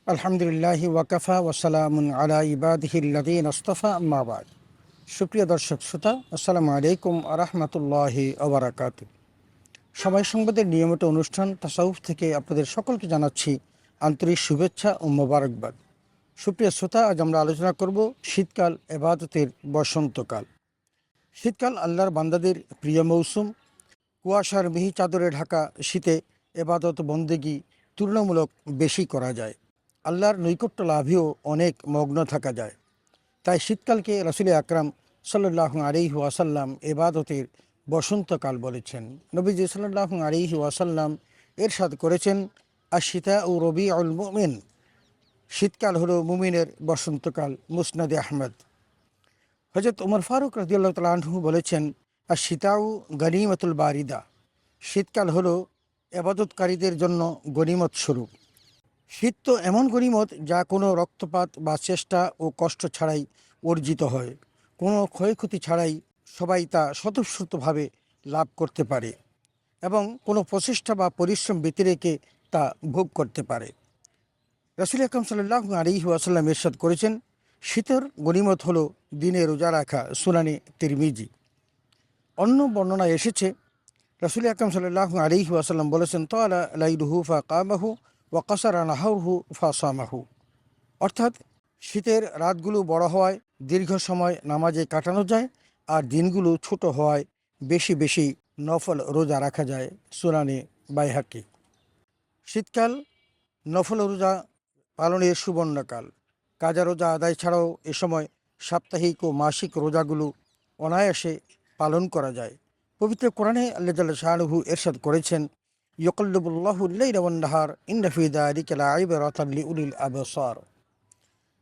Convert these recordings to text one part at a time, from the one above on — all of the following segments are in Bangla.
আলহামদুলিল্লাহি ওয়াকাফা ওয়াসালামুন আলা ইবাদিহিল্লাযীন আস্তাফা আম্মা বাদ। সুপ্রিয় দর্শক শ্রোতা, আসসালামু আলাইকুম ওয়া রাহমাতুল্লাহি ওয়া বারাকাতুহু। সময় সংবাদের নিয়মিত অনুষ্ঠান তাসাউফ থেকে আপনাদের সকলকে জানাচ্ছি আন্তরিক শুভেচ্ছা ও মোবারকবাদ। সুপ্রিয় শ্রোতা, আজ আমরা আলোচনা করব শীতকাল ইবাদতের বসন্তকাল। শীতকাল আল্লাহর বান্দাদের প্রিয় মৌসুম। কুয়াশার মিহি চাদরে ঢাকা শীতে এবাদত বন্দেগী তুলনামূলক বেশি করা যায়। আল্লাহর নৈকট্য লাভেও অনেক মগ্ন থাকা যায়। তাই শীতকালকে রাসূল আকরাম সাল্লাল্লাহু আলাইহি ওয়াসাল্লাম এবাদতের বসন্তকাল বলেছেন। নবীজি সাল্লাল্লাহু আলাইহি ওয়াসাল্লাম ইরশাদ করেছেন, আশ-শিতা ও রবিউল মুমিন, শীতকাল হলো মুমিনের বসন্তকাল। মুসনাদে আহমদ। হযরত ওমর ফারুক রাদিয়াল্লাহু তাআলা আনহু বলেছেন, আশ-শিতাউ গনিমাতুল বারিদা, শীতকাল হলো ইবাদতকারীদের জন্য গনিমত স্বরূপ। শীত তো এমন গনিমত যা কোনো রক্তপাত বা চেষ্টা ও কষ্ট ছাড়াই অর্জিত হয়। কোনো ক্ষয়ক্ষতি ছাড়াই সবাই তা স্বতঃস্ফূর্তভাবে লাভ করতে পারে এবং কোনো প্রচেষ্টা বা পরিশ্রম ব্যতিরেকে তা ভোগ করতে পারে। রাসূল আকরাম সাল্লাল্লাহু আলাইহি ওয়াসাল্লাম ইরশাদ করেছেন, শীতের গনিমত হলো দিনে রোজা রাখা। সুনানে তিরমিজি। অন্য বর্ণনায় এসেছে, রাসূল আকরাম সাল্লাল্লাহু আলাইহি ওয়াসাল্লাম বলেছেন, তালা লাইলুহু ফাকামাহু ওয়া কাসারা নাহারুহু ফাসামাহু। অর্থাৎ শীতের রাতগুলো বড় হওয়ায় দীর্ঘ সময় নামাজে কাটানো যায়, আর দিনগুলো ছোট হওয়ায় বেশি বেশি নফল রোজা রাখা যায়। সুনানে বাইহাকি। শীতকাল নফল রোজা পালনের সুবর্ণকাল। কাজা রোজা আদায় ছাড়াও এ সময় সাপ্তাহিক ও মাসিক রোজাগুলো অনায়াসে পালন করা যায়। পবিত্র কোরআনে আল্লাহ জাল্লা শাআনুহু ইরশাদ করেছেন, ইয়াকাল্লিবুল্লাহুল লাইলা ওয়ান নাহার ইন্না ফী যালিকা লাইবরাতান লিউলিল আবসার।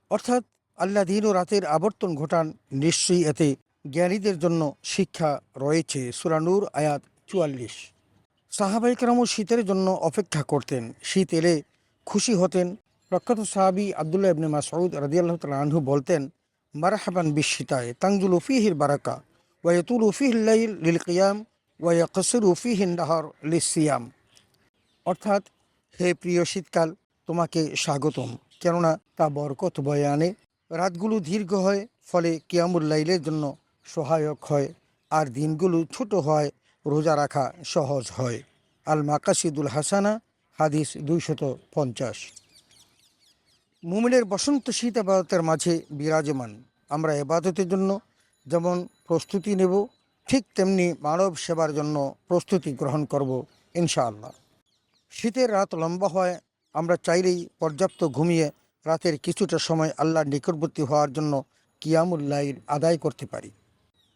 অর্থাৎ আল্লাহ দিন ও রাতের আবর্তন ঘটান, নিশ্চয়ই এতে জ্ঞানীদের জন্য শিক্ষা রয়েছে। সূরা নূর আয়াত ৪৪। সাহাবায়ে কেরামও শীতের জন্য অপেক্ষা করতেন। শীত এলে খুশি হতেন। প্রখ্যাত সাহাবী আব্দুল্লাহ ইবনে মাসউদ রাদিয়াল্লাহু তাআলা আনহু বলতেন, মারহাবান বিশ-শিতায়ে তানজুলু ফীহিল বারাকা ওয়া ইয়াতুলু ফীহিল লাইল লিল কিয়াম ওয়া ইয়াকসিরু ফীহিন নাহার লিস-সিয়াম। অর্থাৎ, হে প্রিয় শীতকাল, তোমাকে স্বাগতম, কেননা তা বরকত বয়ে আনে। রাতগুলো দীর্ঘ হয়, ফলে কিয়ামুল লাইলের জন্য সহায়ক হয়, আর দিনগুলো ছোট হয়, রোজা রাখা সহজ হয়। আল মাকাসিদুল হাসানা, হাদিস ২৫০। মুমিনের বসন্ত শীত ইবাদতের মাঝে বিরাজমান। আমরা ইবাদতের জন্য যেমন প্রস্তুতি নেব, ঠিক তেমনি মানব সেবার জন্য প্রস্তুতি গ্রহণ করব ইনশাআল্লাহ। শীতের রাত লম্বা হয়, আমরা চাইলেই পর্যাপ্ত ঘুমিয়ে রাতের কিছুটা সময় আল্লাহর নিকটবর্তী হওয়ার জন্য কিয়ামুল লাইল আদায় করতে পারি।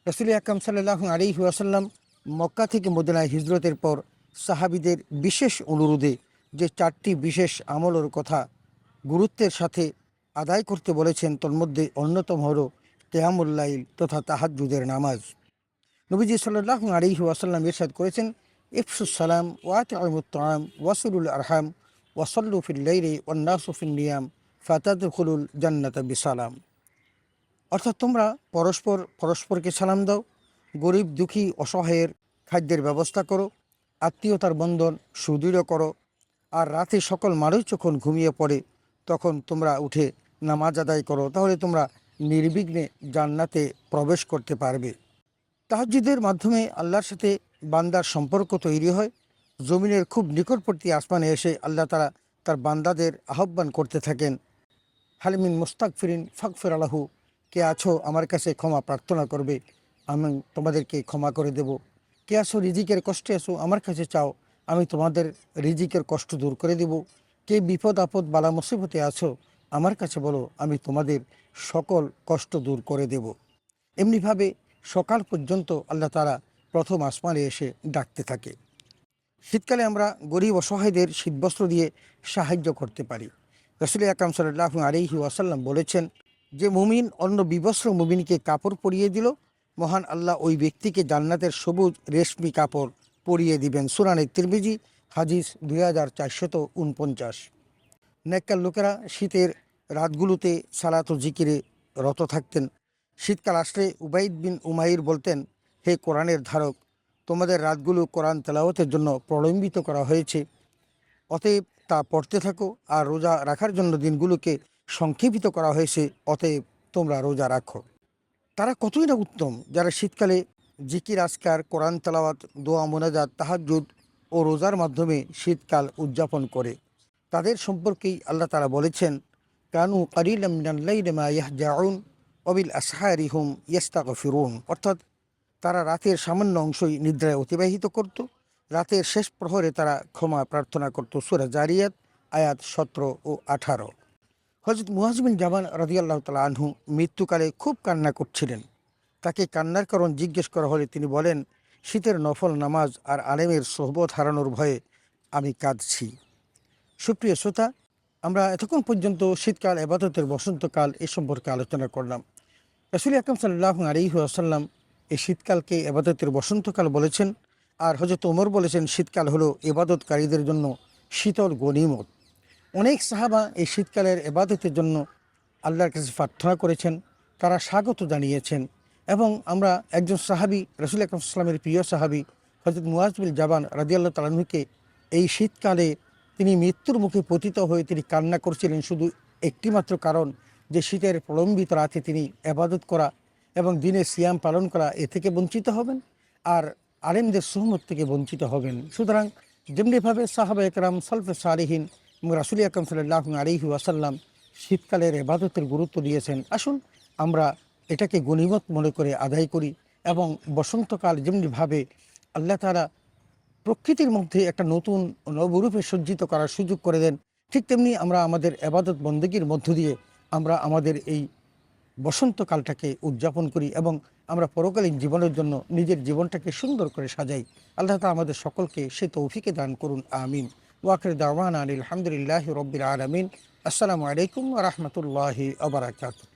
রাসূল আকরাম সাল্লাল্লাহু আলাইহি ওয়াসাল্লাম মক্কা থেকে মদিনায় হিজরতের পর সাহাবীদের বিশেষ অনুরোধে যে ৪টি বিশেষ আমলের কথা গুরুত্বের সাথে আদায় করতে বলেছেন, তোর মধ্যে অন্যতম হলো কিয়ামুল লাইল তথা তাহাজ্জুদের নামাজ। নবীজি সাল্লাল্লাহু আলাইহি ওয়াসাল্লাম ইরশাদ করেছেন, ইফশুস সালাম ওয়া আতিমুত তাআম ওয়াসিলুল আরহাম ওয়াসাল্লু ফিল লাইলি ওয়ান নাসু ফিন নিয়াম ফাতাদখুলুল জান্নাতা বিসালাম। অর্থাৎ, তোমরা পরস্পরকে সালাম দাও, গরিব দুঃখী অসহায়ের খাদ্যের ব্যবস্থা করো, আত্মীয়তার বন্ধন সুদৃঢ় করো, আর রাতে সকল মানুষ যখন ঘুমিয়ে পড়ে তখন তোমরা উঠে নামাজ আদায় করো, তাহলে তোমরা নির্বিঘ্নে জান্নাতে প্রবেশ করতে পারবে। তাহাজ্জুদের মাধ্যমে আল্লাহর সাথে বান্দার সম্পর্ক তৈরি হয়। জমিনের খুব নিকটবর্তী আসমানে এসে আল্লাহ তাআলা তার বান্দাদের আহ্বান করতে থাকেন, হালিমিন মুস্তাগফিরিন ফাগফির লাহু, কে আছো আমার কাছে ক্ষমা প্রার্থনা করবে, আমি তোমাদেরকে ক্ষমা করে দেব। কে আছো রিজিকের কষ্টে আছো, আমার কাছে চাও, আমি তোমাদের রিজিকের কষ্ট দূর করে দেব। কে বিপদ আপদ বালা মুসিবতে আছো, আমার কাছে বলো, আমি তোমাদের সকল কষ্ট দূর করে দেব। এমনিভাবে সকাল পর্যন্ত আল্লাহ তাআলা প্রথম আসমানে এসে ডাকতে থাকে। শীতকালে আমরা গরিব অসহায়দের শীতবস্ত্র দিয়ে সাহায্য করতে পারি। রাসূল আকরাম সাল্লাল্লাহু আলাইহি ওয়াসাল্লাম বলেছেন, যে মুমিন অন্য বিবস্ত্র মুমিনকে কাপড় পরিয়ে দিল, মহান আল্লাহ ওই ব্যক্তিকে জান্নাতের সবুজ রেশমি কাপড় পরিয়ে দিবেন। সুনানে তিরমিজি, হাদিস 2449। নেককার লোকেরা শীতের রাতগুলোতে সালাত ও জিকিরে রত থাকতেন। শীতকাল আসলে উবাইদ বিন উমাইর বলতেন, হে কোরআনের ধারক, তোমাদের রাতগুলো কোরআন তেলাওয়াতের জন্য প্রলম্বিত করা হয়েছে, অতএব তা পড়তে থাকো, আর রোজা রাখার জন্য দিনগুলোকে সংক্ষেপিত করা হয়েছে, অতএব তোমরা রোজা রাখো। তারা কতই না উত্তম যারা শীতকালে জিকির আসকার, কোরআন তেলাওয়াত, দোয়া মোনাজাত, তাহাজ্জুদ ও রোজার মাধ্যমে শীতকাল উদযাপন করে। তাদের সম্পর্কেই আল্লাহ তাআলা বলেছেন, কানু কালিলাম মিনাল লাইলি মা ইয়াহজাউন ওয়া বিল আসহারি হুম ইস্তাগফিরুন, অর্থাৎ তারা রাতের সামান্য অংশই নিদ্রায় অতিবাহিত করত, রাতের শেষ প্রহরে তারা ক্ষমা প্রার্থনা করত। সূরা জারিয়াত আয়াত 17 ও 18। হযরত মুআয বিন জাবাল রাদিয়াল্লাহু তাআলা আনহু মৃত্যুকালে খুব কান্না করছিলেন। তাকে কান্নার কারণ জিজ্ঞেস করা হলে তিনি বলেন, শীতের নফল নামাজ আর আলেমের সোহবত হারানোর ভয়ে আমি কাঁদছি। সুপ্রিয় শ্রোতা, আমরা এতক্ষণ পর্যন্ত শীতকাল, ইবাদতের বসন্তকাল এ সম্পর্কে আলোচনা করলাম। রাসূল আকরাম সাল্লাল্লাহু আলাইহি ওয়াসাল্লাম এই শীতকালকে ইবাদতের বসন্তকাল বলেছেন, আর হযরত ওমর বলেছেন শীতকাল হলো ইবাদতকারীদের জন্য শীতল গনিমত। অনেক সাহাবা এই শীতকালের ইবাদতের জন্য আল্লাহর কাছে প্রার্থনা করেছেন, তারা স্বাগত জানিয়েছেন। এবং আমরা একজন সাহাবী, রাসূল আকরাম সাল্লাল্লাহু আলাইহি ওয়াসাল্লামের প্রিয় সাহাবী হযরত মুআয বিন জাবাল রাদিয়াল্লাহু তাআলা আনহুকে এই শীতকালে তিনি মৃত্যুর মুখে পতিত হয়ে তিনি কান্না করছিলেন শুধু একটিমাত্র কারণ, যে শীতের প্রলম্বিত রাতে তিনি ইবাদত করা এবং দিনে সিয়াম পালন করা এ থেকে বঞ্চিত হবেন, আর আলেমদের সুহমত থেকে বঞ্চিত হবেন। সুতরাং যেমনিভাবে সাহাবা একরাম, সালফে সালেহিন এবং রাসূল আকরাম সাল্লাল্লাহু আলাইহি ওয়াসাল্লাম শীতকালের ইবাদতের গুরুত্ব দিয়েছেন, আসুন আমরা এটাকে গনিমত মনে করে আদায় করি। এবং বসন্তকাল যেমনিভাবে আল্লাহ তাআলা প্রকৃতির মধ্যে একটা নতুন নবরূপে সজ্জিত করার সুযোগ করে দেন, ঠিক তেমনি আমরা আমাদের ইবাদত বন্দেগীর মধ্য দিয়ে আমরা আমাদের এই বসন্তকালটাকে উদযাপন করি এবং আমরা পরকালীন জীবনের জন্য নিজের জীবনটাকে সুন্দর করে সাজাই। আল্লাহ তাআলা আমাদের সকলকে সে তৌফিকে দান করুন, আমিন। ওয়া আখিরু দাওয়ানা আলহামদুলিল্লাহি রাব্বিল আলামিন। আসসালামু আলাইকুম ওয়া রাহমাতুল্লাহি ওয়া বারাকাতুহু।